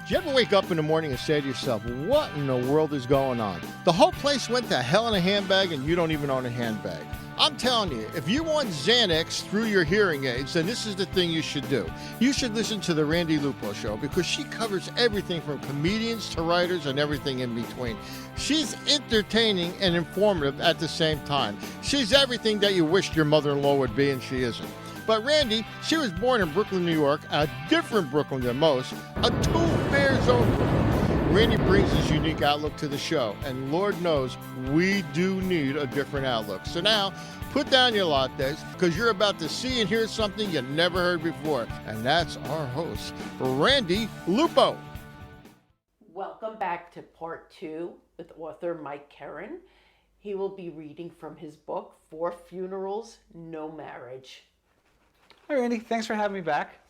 Do you ever wake up in the morning and say to yourself, what in the world is going on? The whole place went to hell in a handbag and you don't even own a handbag. I'm telling you, if you want Xanax through your hearing aids, then this is the thing you should do. You should listen to the Randy Lupo Show because she covers everything from comedians to writers and everything in between. She's entertaining and informative at the same time. She's everything that you wished your mother-in-law would be, and she isn't. But Randy, she was born in Brooklyn, New York, a different Brooklyn than most, a two-bears own Brooklyn. Randy brings his unique outlook to the show, and Lord knows we do need a different outlook. So now, put down your lattes, because you're about to see and hear something you never heard before, and that's our host, Randy Lupo. Welcome back to part 2 with author Mike Keren. He will be reading from his book, 4 Funerals, No Marriage. Hi, Randy. Thanks for having me back.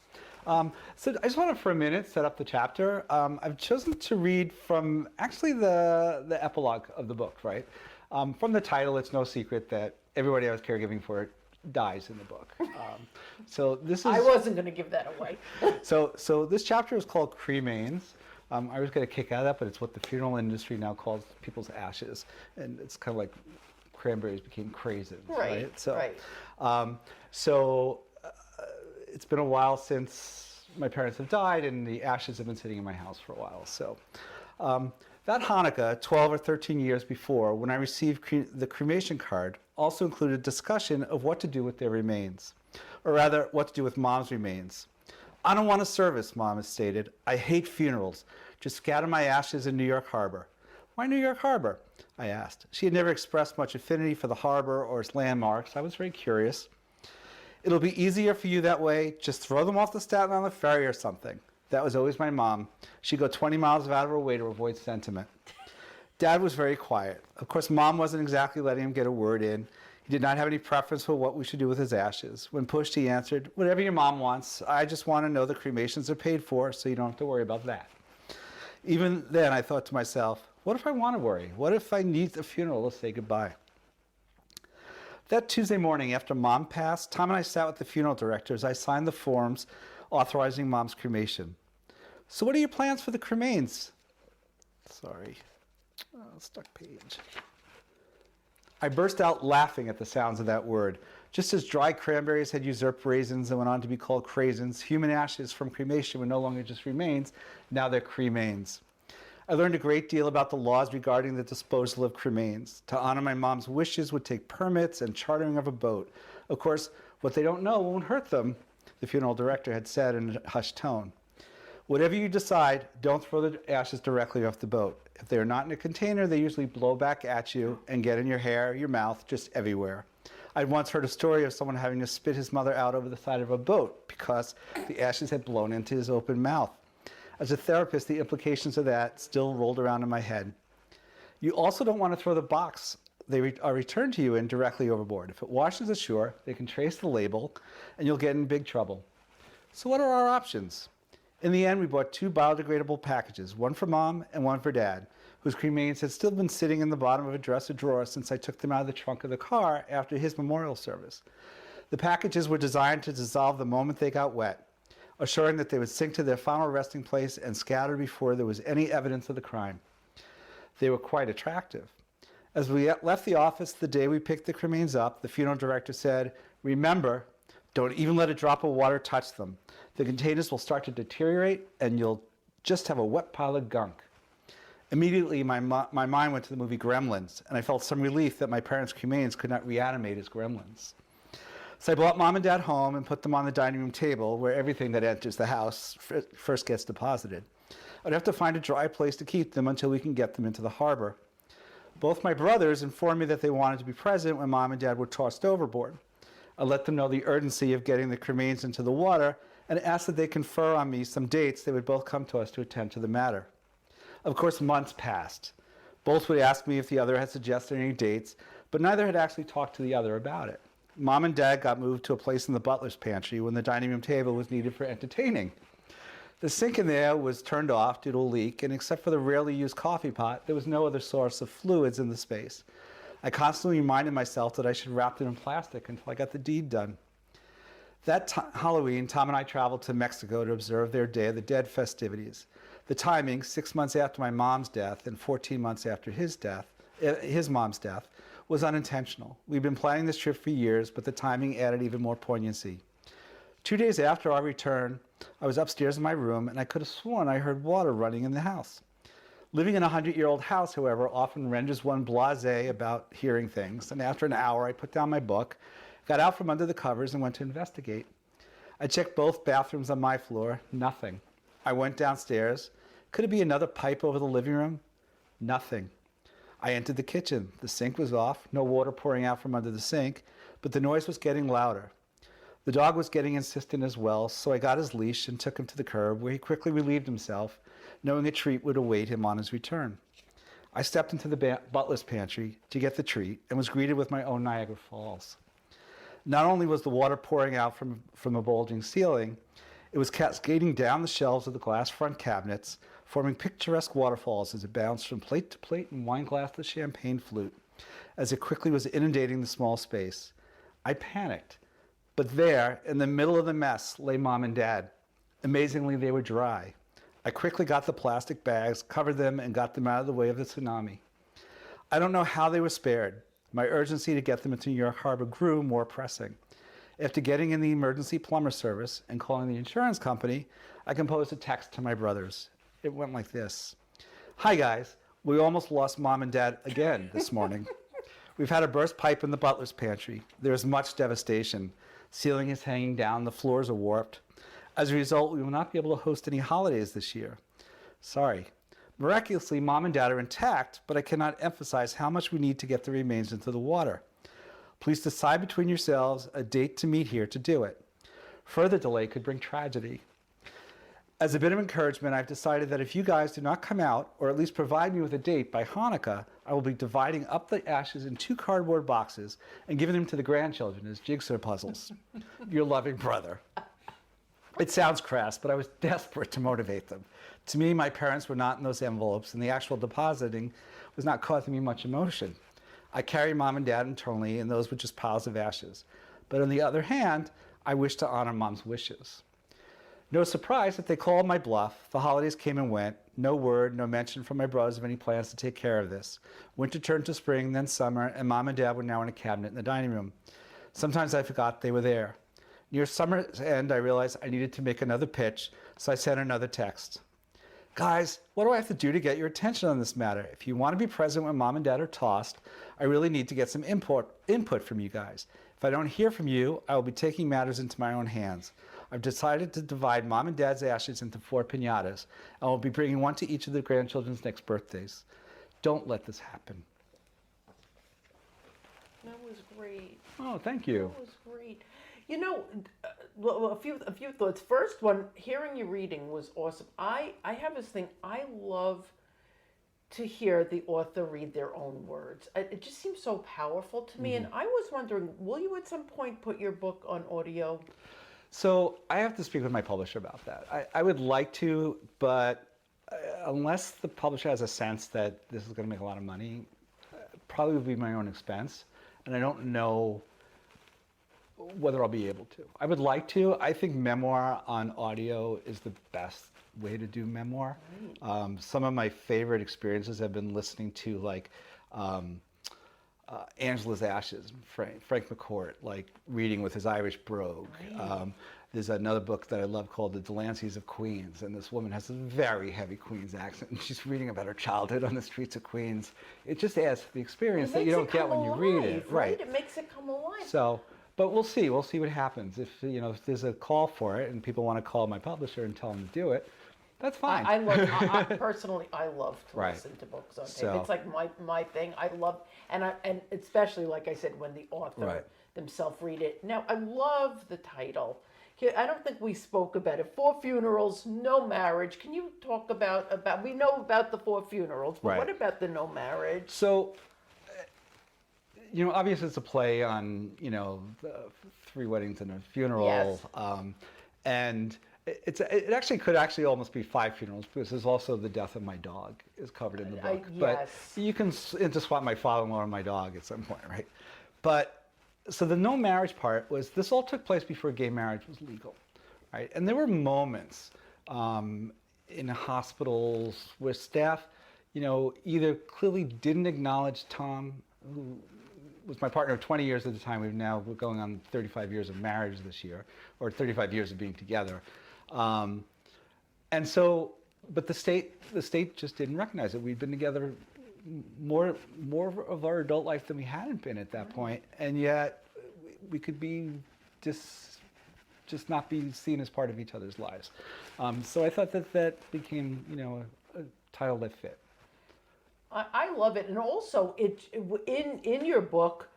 So I just want to, for a minute, set up the chapter. I've chosen to read from actually the epilogue of the book, right? From the title, it's no secret that everybody I was caregiving for dies in the book. So this is. I wasn't going to give that away. So this chapter is called Cremains. I was going to kick out of that, but it's what the funeral industry now calls people's ashes, and it's kind of like cranberries became craisins, right? So. It's been a while since my parents have died, and the ashes have been sitting in my house for a while. So that Hanukkah, 12 or 13 years before, when I received the cremation card, also included discussion of what to do with their remains, or rather, what to do with Mom's remains. I don't want a service, Mom has stated. I hate funerals. Just scatter my ashes in New York Harbor. Why New York Harbor? I asked. She had never expressed much affinity for the harbor or its landmarks. I was very curious. It'll be easier for you that way. Just throw them off the Staten Island ferry or something. That was always my mom. She'd go 20 miles out of her way to avoid sentiment. Dad was very quiet. Of course, Mom wasn't exactly letting him get a word in. He did not have any preference for what we should do with his ashes. When pushed, he answered, whatever your mom wants. I just want to know the cremations are paid for, so you don't have to worry about that. Even then, I thought to myself, what if I want to worry? What if I need a funeral to say goodbye? That Tuesday morning after Mom passed, Tom and I sat with the funeral director as I signed the forms authorizing Mom's cremation. So what are your plans for the cremains? Sorry, stuck page. I burst out laughing at the sounds of that word. Just as dry cranberries had usurped raisins and went on to be called craisins, human ashes from cremation were no longer just remains, now they're cremains. I learned a great deal about the laws regarding the disposal of cremains. To honor my mom's wishes would take permits and chartering of a boat. Of course, what they don't know won't hurt them, the funeral director had said in a hushed tone. Whatever you decide, don't throw the ashes directly off the boat. If they are not in a container, they usually blow back at you and get in your hair, your mouth, just everywhere. I'd once heard a story of someone having to spit his mother out over the side of a boat because the ashes had blown into his open mouth. As a therapist, the implications of that still rolled around in my head. You also don't want to throw the box they are returned to you in directly overboard. If it washes ashore, they can trace the label, and you'll get in big trouble. So what are our options? In the end, we bought 2 biodegradable packages, one for Mom and one for Dad, whose cremains had still been sitting in the bottom of a dresser drawer since I took them out of the trunk of the car after his memorial service. The packages were designed to dissolve the moment they got wet, assuring that they would sink to their final resting place and scatter before there was any evidence of the crime. They were quite attractive. As we left the office the day we picked the cremains up, the funeral director said, remember, don't even let a drop of water touch them. The containers will start to deteriorate and you'll just have a wet pile of gunk. Immediately, my mind went to the movie Gremlins, and I felt some relief that my parents' cremains could not reanimate as gremlins. So I brought Mom and Dad home and put them on the dining room table where everything that enters the house first gets deposited. I'd have to find a dry place to keep them until we can get them into the harbor. Both my brothers informed me that they wanted to be present when Mom and Dad were tossed overboard. I let them know the urgency of getting the cremains into the water and asked that they confer on me some dates they would both come to us to attend to the matter. Of course, months passed. Both would ask me if the other had suggested any dates, but neither had actually talked to the other about it. Mom and Dad got moved to a place in the butler's pantry when the dining room table was needed for entertaining. The sink in there was turned off due to a leak, and except for the rarely used coffee pot, there was no other source of fluids in the space. I constantly reminded myself that I should wrap them in plastic until I got the deed done. Halloween, Tom and I traveled to Mexico to observe their Day of the Dead festivities. The timing, 6 months after my mom's death and 14 months after his mom's death, was unintentional. We'd been planning this trip for years, but the timing added even more poignancy. 2 days after our return, I was upstairs in my room, and I could have sworn I heard water running in the house. Living in a 100-year-old house, however, often renders one blasé about hearing things, and after an hour, I put down my book, got out from under the covers, and went to investigate. I checked both bathrooms on my floor. Nothing. I went downstairs. Could it be another pipe over the living room? Nothing. I entered the kitchen. The sink was off, no water pouring out from under the sink, but the noise was getting louder. The dog was getting insistent as well, so I got his leash and took him to the curb, where he quickly relieved himself, knowing a treat would await him on his return. I stepped into the butler's pantry to get the treat and was greeted with my own Niagara Falls. Not only was the water pouring out from a bulging ceiling, it was cascading down the shelves of the glass front cabinets, forming picturesque waterfalls as it bounced from plate to plate and wine glass to champagne flute, as it quickly was inundating the small space. I panicked. But there, in the middle of the mess, lay Mom and Dad. Amazingly, they were dry. I quickly got the plastic bags, covered them, and got them out of the way of the tsunami. I don't know how they were spared. My urgency to get them into New York Harbor grew more pressing. After getting in the emergency plumber service and calling the insurance company, I composed a text to my brothers. It went like this. Hi guys, we almost lost Mom and Dad again this morning. We've had a burst pipe in the butler's pantry. There is much devastation. Ceiling is hanging down, the floors are warped. As a result, we will not be able to host any holidays this year. Sorry. Miraculously, Mom and Dad are intact, but I cannot emphasize how much we need to get the remains into the water. Please decide between yourselves a date to meet here to do it. Further delay could bring tragedy. As a bit of encouragement, I've decided that if you guys do not come out, or at least provide me with a date by Hanukkah, I will be dividing up the ashes in 2 cardboard boxes and giving them to the grandchildren as jigsaw puzzles. Your loving brother. It sounds crass, but I was desperate to motivate them. To me, my parents were not in those envelopes, and the actual depositing was not causing me much emotion. I carried Mom and Dad internally, and those were just piles of ashes. But on the other hand, I wish to honor Mom's wishes. No surprise that they called my bluff. The holidays came and went. No word, no mention from my brothers of any plans to take care of this. Winter turned to spring, then summer, and Mom and Dad were now in a cabinet in the dining room. Sometimes I forgot they were there. Near summer's end, I realized I needed to make another pitch, so I sent another text. Guys, what do I have to do to get your attention on this matter? If you want to be present when Mom and Dad are tossed, I really need to get some input from you guys. If I don't hear from you, I will be taking matters into my own hands. I've decided to divide Mom and Dad's ashes into 4 piñatas, and will be bringing one to each of the grandchildren's next birthdays. Don't let this happen. That was great. Oh, thank you. That was great. You know, well, a few thoughts. First one, hearing you reading was awesome. I have this thing. I love to hear the author read their own words. It just seems so powerful to me. And I was wondering, will you at some point put your book on audio? So I have to speak with my publisher about that. I would like to, but unless the publisher has a sense that this is going to make a lot of money, probably would be my own expense. And I don't know whether I'll be able to. I would like to. I think memoir on audio is the best way to do memoir. Right. Some of my favorite experiences have been listening to like Angela's Ashes, Frank McCourt, like reading with his Irish brogue. Right. There's another book that I love called The Delanceys of Queens, and this woman has a very heavy Queens accent, and she's reading about her childhood on the streets of Queens. It just adds to the experience that you don't get when you read it. Right. It makes it come alive. So, but we'll see. We'll see what happens. If there's a call for it, and people want to call my publisher and tell them to do it, that's fine. I personally love to right. listen to books on tape. So, it's like my thing. I love, and especially like I said, when the author right. themselves read it. Now I love the title. I don't think we spoke about it. 4 funerals, no marriage. Can you talk about we know about the 4 funerals, but right. what about the no marriage? So, obviously it's a play on, the 3 weddings and a funeral. Yes. And it actually could almost be 5 funerals, because there's also the death of my dog is covered in the book. Yes. But you can interswap my father-in-law and my dog at some point, right? But so the no marriage part was, this all took place before gay marriage was legal, right? And there were moments in hospitals where staff, either clearly didn't acknowledge Tom, who was my partner of 20 years at the time. We're going on 35 years of marriage this year, or 35 years of being together. And so, but the state just didn't recognize it. We'd been together more of our adult life than we hadn't been at that point, and yet we could be just not be seen as part of each other's lives. So I thought that became, a title that fit. I love it, and also in your book,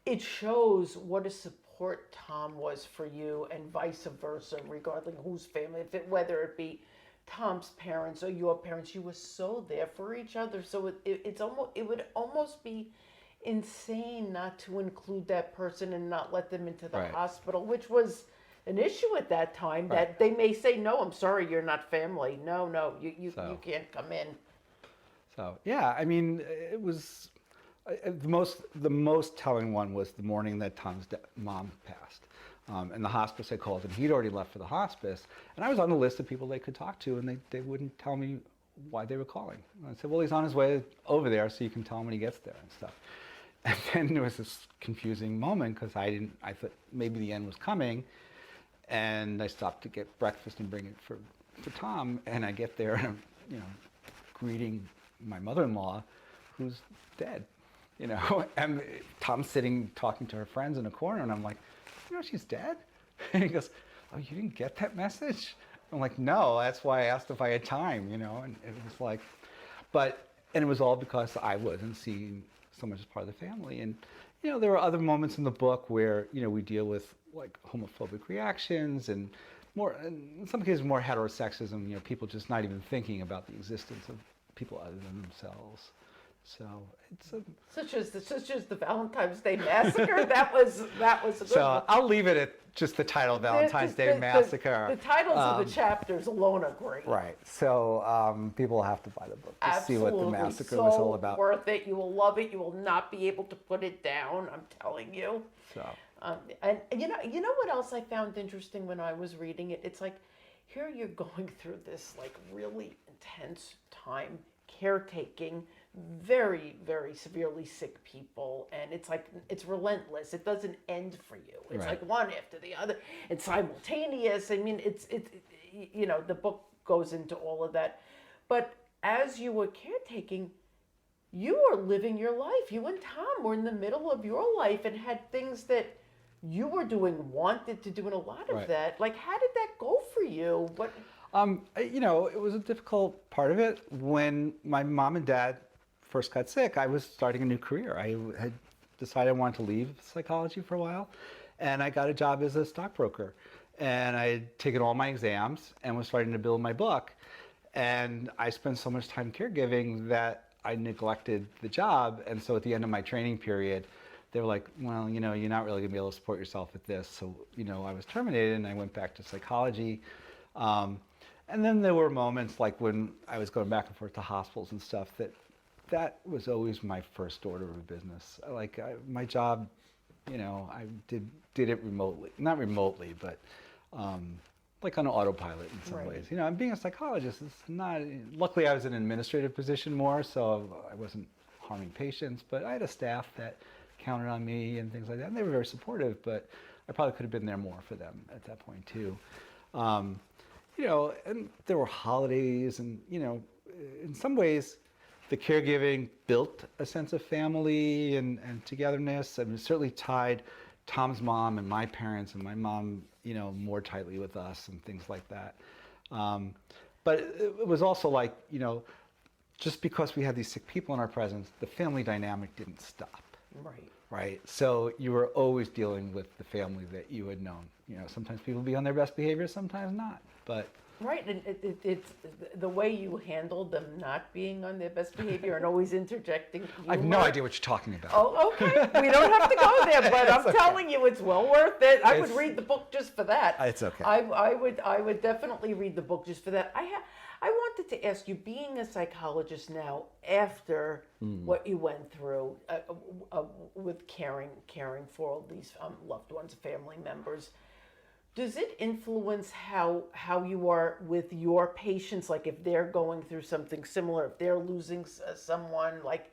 it shows what a support Tom was for you, and vice versa, regardless whose family, whether it be Tom's parents or your parents. You were so there for each other. So it would almost be insane not to include that person and not let them into the hospital, which was an issue at that time. That they may say, no, I'm sorry, you're not family. No, you can't come in. So yeah, I mean, it was the most telling one was the morning that Tom's mom passed, and the hospice had called him. He'd already left for the hospice, and I was on the list of people they could talk to, and they wouldn't tell me why they were calling. And I said, well, he's on his way over there, so you can tell him when he gets there and stuff. And then there was this confusing moment because I thought maybe the end was coming, and I stopped to get breakfast and bring it for Tom, and I get there and I'm greeting my mother-in-law, who's dead, and Tom's sitting talking to her friends in a corner, and I'm like, she's dead? And he goes, oh, you didn't get that message? I'm like, no, that's why I asked if I had time, and it was like, and it was all because I wasn't seen so much as part of the family. And, there were other moments in the book where, we deal with like homophobic reactions and in some cases more heterosexism, people just not even thinking about the existence of people other than themselves. So it's such as the Valentine's Day Massacre. that was a good so one. I'll leave it at just the title, Valentine's Day Massacre. The titles of the chapters alone are great. Right. So people will have to buy the book to see what the massacre was all about. Worth it. You will love it. You will not be able to put it down. I'm telling you. So. And you know what else I found interesting when I was reading it? It's like, here you're going through this like really intense time, caretaking very, very severely sick people, and it's like it's relentless. It doesn't end for you. It's like one after the other. It's simultaneous. I mean, it's the book goes into all of that. But as you were caretaking, you were living your life. You and Tom were in the middle of your life and had things that you were doing, wanted to do, and a lot of that. Like, how did that go for you? What? It was a difficult part of it. When my mom and dad first got sick, I was starting a new career. I had decided I wanted to leave psychology for a while, and I got a job as a stockbroker. And I had taken all my exams and was starting to build my book. And I spent so much time caregiving that I neglected the job. And so at the end of my training period, they were like, well, you're not really gonna be able to support yourself at this. So, I was terminated and I went back to psychology. And then there were moments like when I was going back and forth to hospitals and stuff that was always my first order of business. Like my job, I did it remotely, not remotely, but like on autopilot in some ways. And being a psychologist, it's not, luckily I was in an administrative position more, so I wasn't harming patients, but I had a staff that counted on me and things like that. And they were very supportive, but I probably could have been there more for them at that point too. And there were holidays and, in some ways the caregiving built a sense of family and togetherness. I mean, it certainly tied Tom's mom and my parents and my mom, more tightly with us and things like that. But it was also like, just because we had these sick people in our presence, the family dynamic didn't stop. Right. So you were always dealing with the family that you had known. Sometimes people be on their best behavior, sometimes not. But right, and it's the way you handled them not being on their best behavior and always interjecting. I have no idea what you're talking about. Oh, okay. We don't have to go there, but I'm telling you, it's well worth it. I would read the book just for that. It's okay. I would definitely read the book just for that. I want wanted to ask you, being a psychologist now, after what you went through with caring for all these loved ones, family members, does it influence how you are with your patients? Like if they're going through something similar, if they're losing someone, like,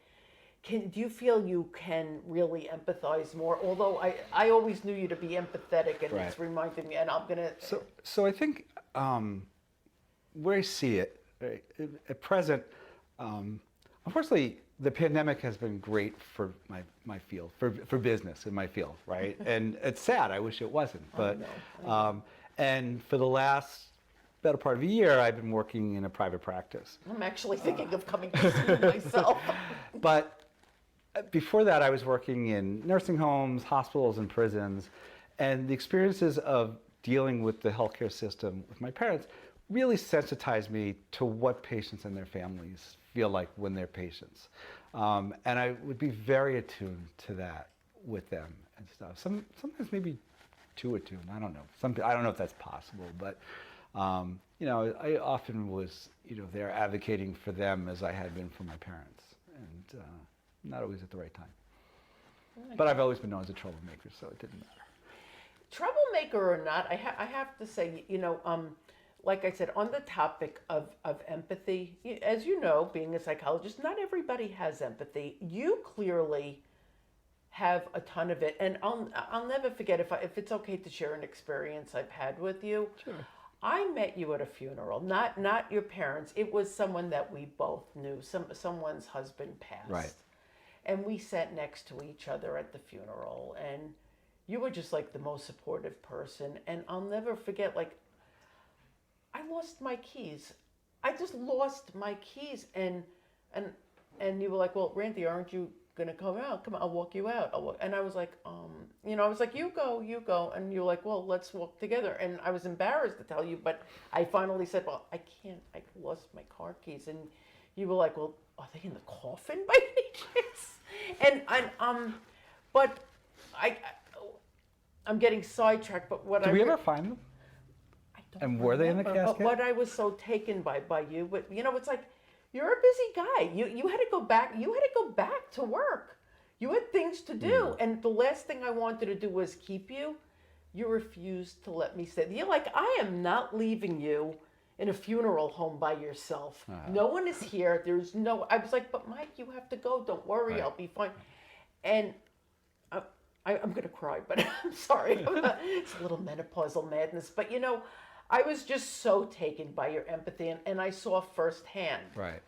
do you feel you can really empathize more? Although I always knew you to be empathetic, and Right. it's reminding me, and I'm gonna. So I think where I see it right, at present, unfortunately, the pandemic has been great for my field, for business in my field, right? And it's sad. I wish it wasn't, but I know. and for the last better part of a year, I've been working in a private practice. I'm actually thinking of coming to see you myself. But before that, I was working in nursing homes, hospitals, and prisons, and the experiences of dealing with the healthcare system with my parents really sensitized me to what patients and their families feel like when they're patients. And I would be very attuned to that with them and stuff. Sometimes maybe too attuned. I don't know. I don't know if that's possible, but you know, I often was, you know, there advocating for them as I had been for my parents, and not always at the right time. But I've always been known as a troublemaker, so it didn't matter. Troublemaker or not, I have to say, you know, like I said, on the topic of empathy, as you know, being a psychologist, not everybody has empathy. You clearly have a ton of it, and I'll never forget, if it's okay to share an experience I've had with you. Sure. I met you at a funeral, not your parents. It was someone that we both knew. Someone's husband passed. Right. And we sat next to each other at the funeral, and you were just like the most supportive person. And I'll never forget, like, I lost my keys. I just lost my keys, and you were like, well, Randy, aren't you gonna come out? Come on, I'll walk you out. And I was like, you know, I was like, you go. And you were like, well, let's walk together. And I was embarrassed to tell you, but I finally said, well, I can't, I lost my car keys. And you were like, well, are they in the coffin by any chance? But I'm getting sidetracked, but what Did we ever find them? I don't And were they in the remember, casket? But what I was so taken by you, but you know, it's like, you're a busy guy. You had to go back. You had to go back to work. You had things to do, and the last thing I wanted to do was keep you. You refused to let me stay. You're like, I am not leaving you in a funeral home by yourself. No one is here. There's no. I was like, but Mike, you have to go. Don't worry, Right. I'll be fine. And I'm gonna cry, but I'm sorry. It's a little menopausal madness, but you know. I was just so taken by your empathy, and I saw firsthand Right.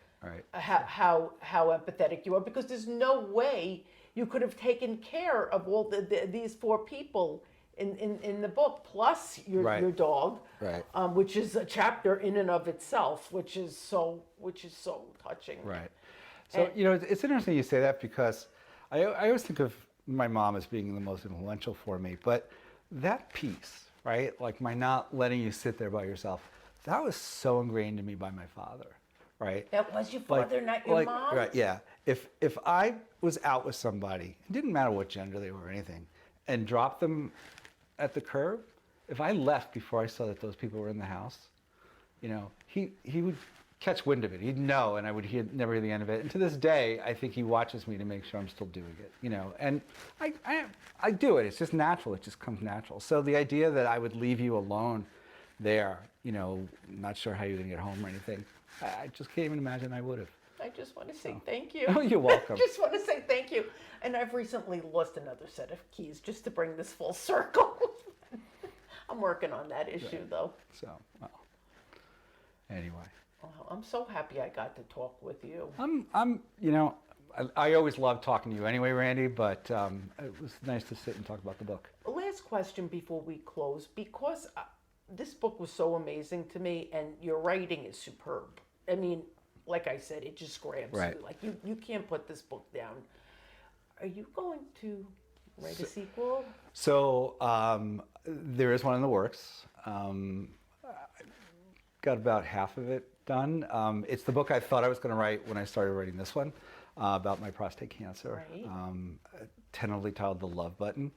how empathetic you are, because there's no way you could have taken care of all these four people in the book, plus your dog, Right. Which is a chapter in and of itself, which is so touching. Right. So, you know, it's interesting you say that, because I always think of my mom as being the most influential for me, but that piece, right? Like my not letting you sit there by yourself, that was so ingrained in me by my father, right? That was your father, not your mom? Right, yeah. If I was out with somebody, it didn't matter what gender they were or anything, and dropped them at the curb, if I left before I saw that those people were in the house, you know, he would catch wind of it. He'd know, and I would never hear the end of it. And to this day, I think he watches me to make sure I'm still doing it, you know. And I do it. It's just natural. It just comes natural. So the idea that I would leave you alone there, you know, not sure how you're going to get home or anything, I just can't even imagine I would have. I just want to say thank you. Oh, you're welcome. I just want to say thank you. And I've recently lost another set of keys, just to bring this full circle. I'm working on that issue, though. So, well, anyway. Well, I'm so happy I got to talk with you. I'm, you know, I always love talking to you anyway, Randy, but it was nice to sit and talk about the book. Last question before we close, because this book was so amazing to me, and your writing is superb. I mean, like I said, it just grabs Right. you. Like, you can't put this book down. Are you going to write a sequel? So there is one in the works. Got about half of it done. It's the book I thought I was going to write when I started writing this one, about my prostate cancer. Right. Tentatively titled The Love Button.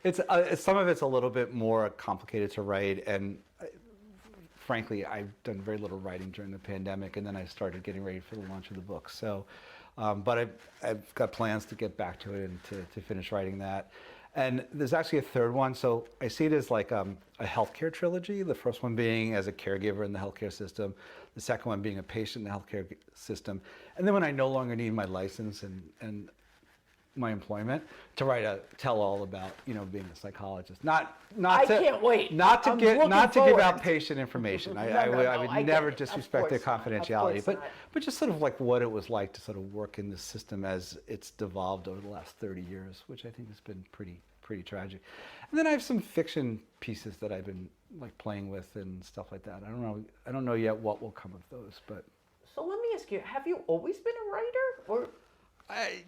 It's some of it's a little bit more complicated to write, and frankly, I've done very little writing during the pandemic, and then I started getting ready for the launch of the book. So, but I've got plans to get back to it and to finish writing that. And there's actually a third one. So I see it as like a healthcare trilogy. The first one being as a caregiver in the healthcare system. The second one being a patient in the healthcare system. And then when I no longer need my license and my employment, to write a tell-all about, being a psychologist. I can't wait. Not to I'm give looking out forward. patient information. No, I I would get never it. Of disrespect their course not. Of confidentiality. course not. But just sort of like what it was like to sort of work in the system as it's devolved over the last 30 years, which I think has been pretty tragic. And then I have some fiction pieces that I've been like playing with and stuff like that. I don't know yet what will come of those, but. So let me ask you, have you always been a writer, or?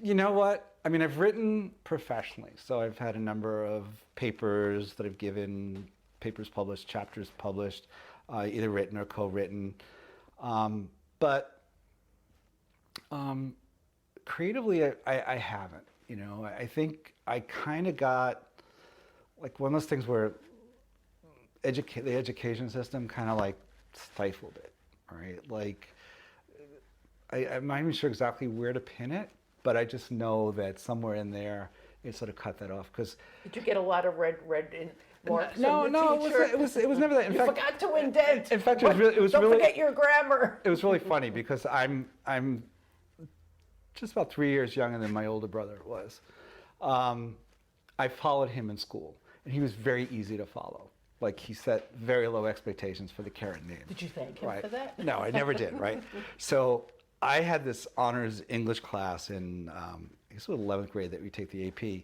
You know what? I mean, I've written professionally. So I've had a number of papers that I've given, papers published, chapters published, either written or co-written. But creatively, I haven't. I think I kind of got like one of those things where the education system kind of like stifled it, right? Like, I'm not even sure exactly where to pin it, but I just know that somewhere in there it sort of cut that off. Because did you get a lot of red in marks? No, it was never that. In fact, forgot to indent. In fact, it was Don't really. forget your grammar. It was really funny because I'm just about 3 years younger than my older brother was. I followed him in school, and he was very easy to follow. Like, he set very low expectations for the Keren name. Did you thank him for that? No, I never did, right? So I had this honors English class in, I guess it was 11th grade that we take the AP.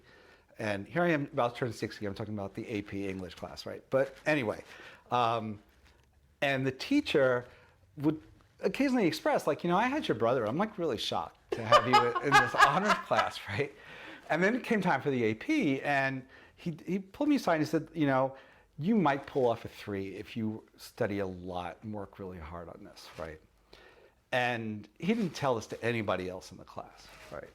And here I am about to turn 60. I'm talking about the AP English class, right? But anyway, and the teacher would occasionally express, like, I had your brother. I'm like really shocked to have you in this honors class, right? And then it came time for the AP, and he pulled me aside and he said, you might pull off a 3 if you study a lot and work really hard on this, right? And he didn't tell this to anybody else in the class, right?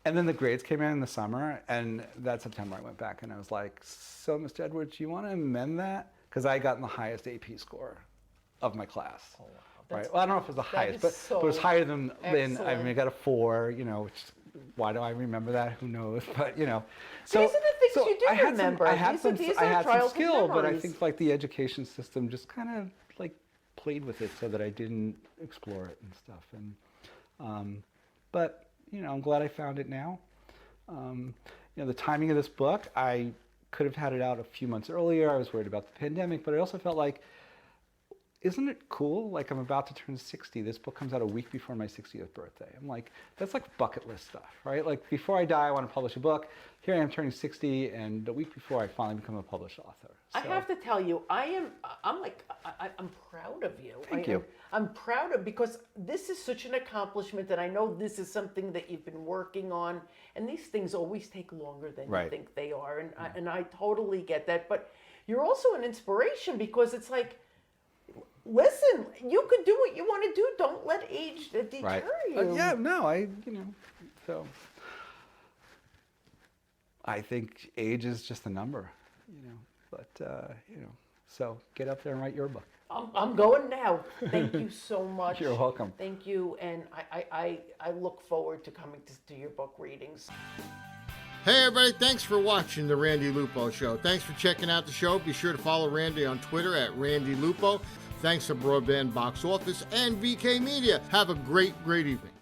And then the grades came in the summer, and that September I went back and I was like, so Mr. Edwards, you want to amend that? Because I got the highest AP score of my class. Oh, wow. Right? Well, I don't know if it was the highest, but it was higher than I mean, I got a 4, which, why do I remember that? Who knows? But, So these are the things you do remember. I had some skill, but I memories. think like the education system just kind of like played with it so that I didn't explore it and stuff. And, but, I'm glad I found it now. The timing of this book, I could have had it out a few months earlier. I was worried about the pandemic, but I also felt like, isn't it cool? Like, I'm about to turn 60. This book comes out a week before my 60th birthday. I'm like, that's like bucket list stuff, right? Like, before I die, I want to publish a book. Here I am turning 60, and a week before I finally become a published author. So. I have to tell you, I'm proud of you. Thank you. I'm proud of, because this is such an accomplishment, and I know this is something that you've been working on, and these things always take longer than you think they are, and I totally get that. But you're also an inspiration, because it's like, listen, you could do what you want to do. Don't let age deter you. Yeah, no, so I think age is just a number, but, so get up there and write your book. I'm going now. Thank you so much. You're welcome. Thank you, and I look forward to coming to your book readings. Hey everybody, thanks for watching The Randy Lupo Show. Thanks for checking out the show. Be sure to follow Randy on Twitter at Randy Lupo. Thanks to Broadband Box Office and VK Media. Have a great evening.